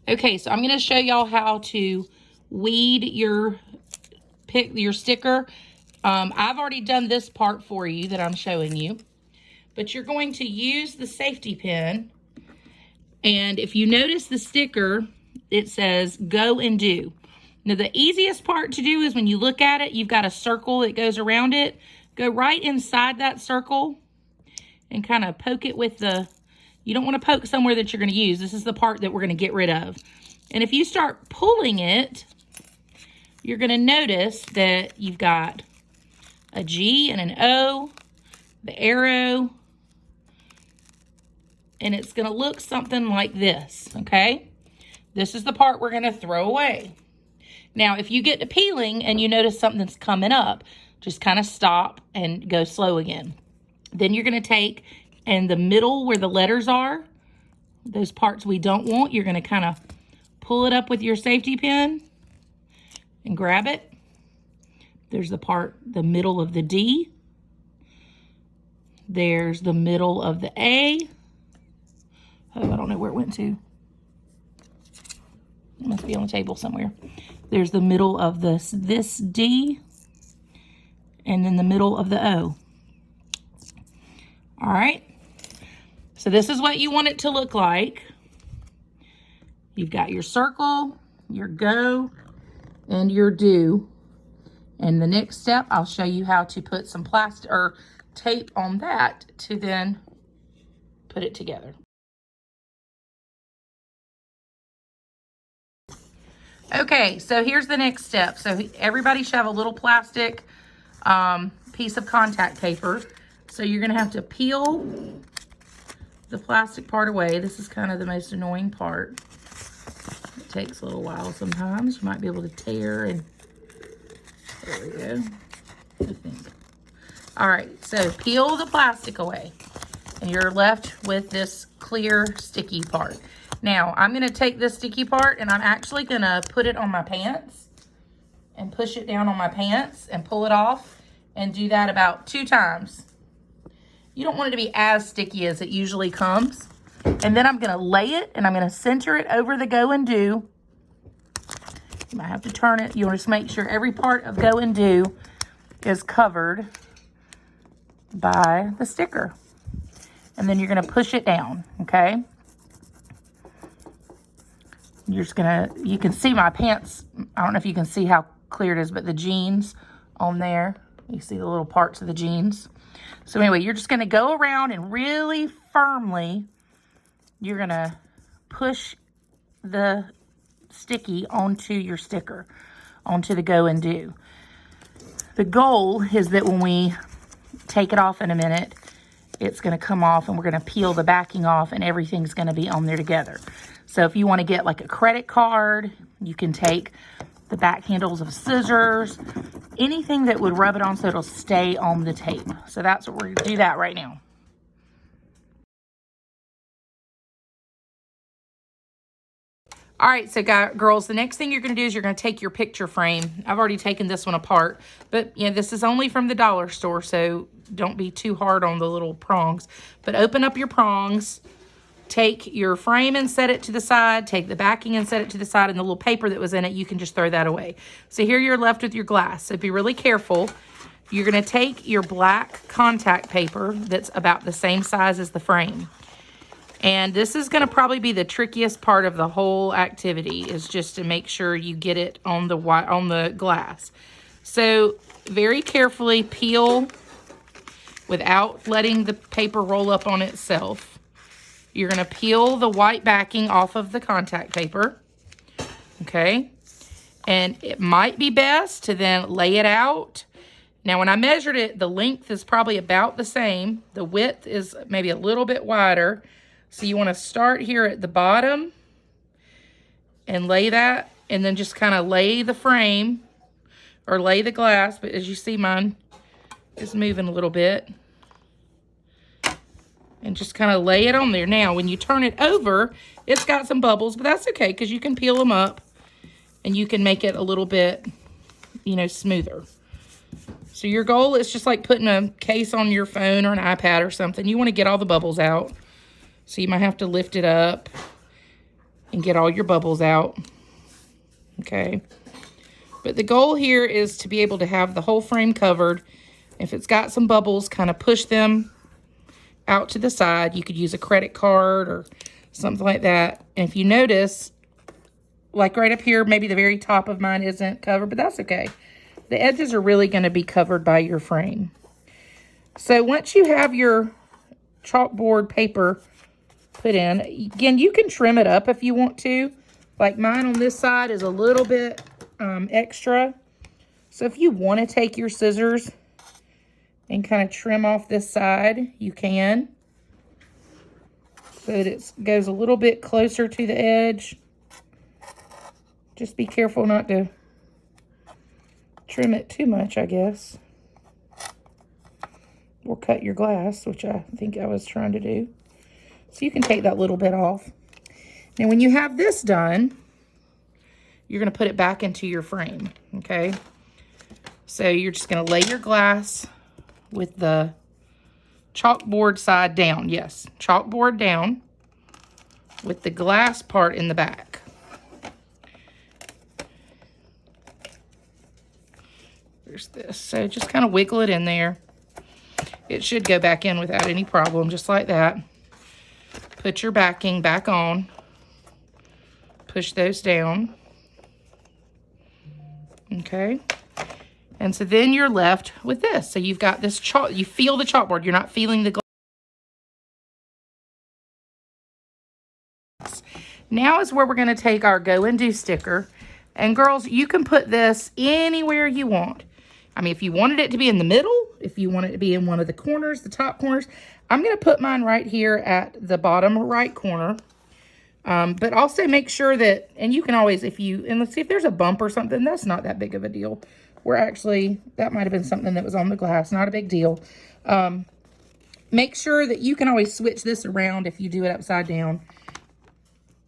Okay, so I'm going to show y'all how to weed your sticker. I've already done this part for you that I'm showing you, but you're going to use the safety pin. And if you notice the sticker, it says go and do. Now the easiest part to do is when you look at it, you've got a circle that goes around it. Go right inside that circle and kind of poke it with the, you don't want to poke somewhere that you're going to use. This is the part that we're going to get rid of. And if you start pulling it, you're going to notice that you've got a G and an O, the arrow, and it's going to look something like this, okay? This is the part we're going to throw away. Now, if you get to peeling and you notice something's coming up, just kind of stop and go slow again. Then you're going to take, in the middle where the letters are, those parts we don't want, you're going to kind of pull it up with your safety pin and grab it. There's the part, the middle of the D. There's the middle of the A. Oh, I don't know where it went to. It must be on the table somewhere. There's the middle of this D, and then the middle of the O. All right. So this is what you want it to look like. You've got your circle, your go, and your do. And the next step, I'll show you how to put some plastic or tape on that to then put it together. Okay, so here's the next step. So everybody should have a little plastic piece of contact paper. So you're gonna have to peel the plastic part away. This is kind of the most annoying part. It takes a little while sometimes. You might be able to tear and, there we go, I think. All right, so peel the plastic away and you're left with this clear sticky part. Now, I'm going to take this sticky part and I'm actually going to put it on my pants and push it down on my pants and pull it off and do that about 2 times. You don't want it to be as sticky as it usually comes. And then I'm going to lay it and I'm going to center it over the go and do. You might have to turn it. You want to just make sure every part of go and do is covered by the sticker. And then you're going to push it down, okay? You're just gonna, you can see my pants. I don't know if you can see how clear it is, but the jeans on there, you see the little parts of the jeans. So anyway, you're just gonna go around and really firmly, you're gonna push the sticky onto your sticker, onto the go and do. The goal is that when we take it off in a minute, it's gonna come off and we're gonna peel the backing off and everything's gonna be on there together. So if you want to get like a credit card, you can take the back handles of scissors, anything that would rub it on so it'll stay on the tape. So that's what we're going to do that right now. All right, so girls, the next thing you're going to do is you're going to take your picture frame. I've already taken this one apart, but yeah, this is only from the dollar store, so don't be too hard on the little prongs. But open up your prongs. Take your frame and set it to the side. Take the backing and set it to the side. And the little paper that was in it, you can just throw that away. So here you're left with your glass. So be really careful. You're going to take your black contact paper that's about the same size as the frame. And this is going to probably be the trickiest part of the whole activity, is just to make sure you get it on the glass. So very carefully peel without letting the paper roll up on itself. You're going to peel the white backing off of the contact paper, okay? And it might be best to then lay it out. Now, when I measured it, the length is probably about the same. The width is maybe a little bit wider. So you want to start here at the bottom and lay that, and then just kind of lay the frame or lay the glass. But as you see, mine is moving a little bit. And just kind of lay it on there. Now, when you turn it over, it's got some bubbles, but that's okay because you can peel them up and you can make it a little bit, you know, smoother. So your goal is just like putting a case on your phone or an iPad or something. You want to get all the bubbles out. So you might have to lift it up and get all your bubbles out. Okay. But the goal here is to be able to have the whole frame covered. If it's got some bubbles, kind of push them out to the side. You could use a credit card or something like that. And if you notice, like right up here, maybe the very top of mine isn't covered, but that's okay. The edges are really going to be covered by your frame. So once you have your chalkboard paper put in, again, you can trim it up if you want to. Like mine on this side is a little bit extra. So if you want to take your scissors and kind of trim off this side, you can. So that it goes a little bit closer to the edge. Just be careful not to trim it too much, I guess. Or cut your glass, which I think I was trying to do. So you can take that little bit off. Now when you have this done, you're going to put it back into your frame, okay? So you're just going to lay your glass with the chalkboard side down. Yes, chalkboard down with the glass part in the back. There's this. So just kind of wiggle it in there. It should go back in without any problem, just like that. Put your backing back on. Push those down. Okay. And so then you're left with this. So you've got this chalk, you feel the chalkboard. You're not feeling the glass. Now is where we're going to take our Go and Do sticker. And girls, you can put this anywhere you want. I mean, if you wanted it to be in the middle, if you want it to be in one of the corners, the top corners, I'm going to put mine right here at the bottom right corner. But also make sure that, and you can always, and let's see if there's a bump or something, that's not that big of a deal. We're actually, that might have been something that was on the glass, not a big deal. Make sure that you can always switch this around if you do it upside down.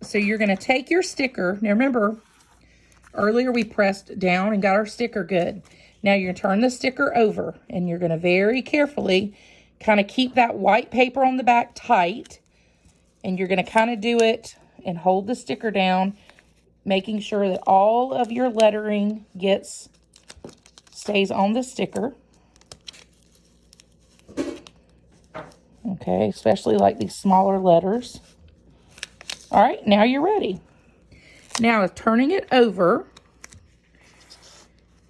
So you're going to take your sticker. Now remember, earlier we pressed down and got our sticker good. Now you're going to turn the sticker over and you're going to very carefully kind of keep that white paper on the back tight. And you're going to kind of do it and hold the sticker down, making sure that all of your lettering stays on the sticker. Okay, especially like these smaller letters. All right, now you're ready. Now, turning it over,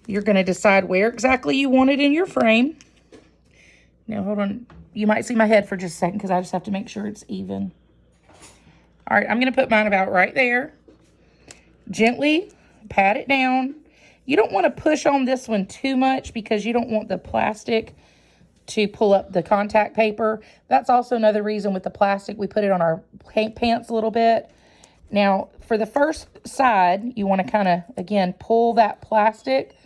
you're going to decide where exactly you want it in your frame. Now, hold on. You might see my head for just a second because I just have to make sure it's even. All right, I'm going to put mine about right there. Gently pat it down. You don't want to push on this one too much because you don't want the plastic to pull up the contact paper. That's also another reason with the plastic, we put it on our paint pants a little bit. Now, for the first side, you want to kind of, again, pull that plastic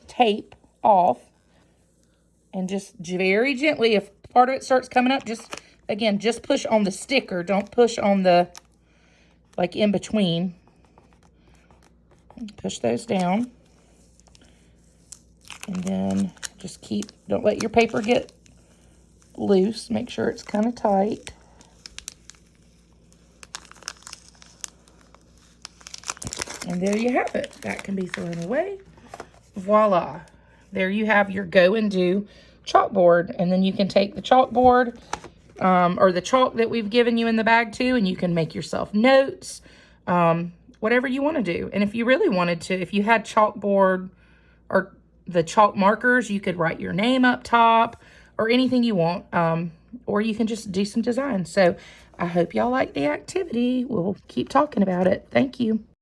tape off. And just very gently, if part of it starts coming up, just push on the sticker. Don't push on the, like, in between. Push those down. And then just don't let your paper get loose. Make sure it's kind of tight. And there you have it. That can be thrown away. Voila. There you have your Go and Do chalkboard. And then you can take the chalkboard or the chalk that we've given you in the bag too, and you can make yourself notes, whatever you want to do. And if you really wanted to, if you had chalkboard or the chalk markers, you could write your name up top or anything you want. Or you can just do some design. So I hope y'all like the activity. We'll keep talking about it. Thank you.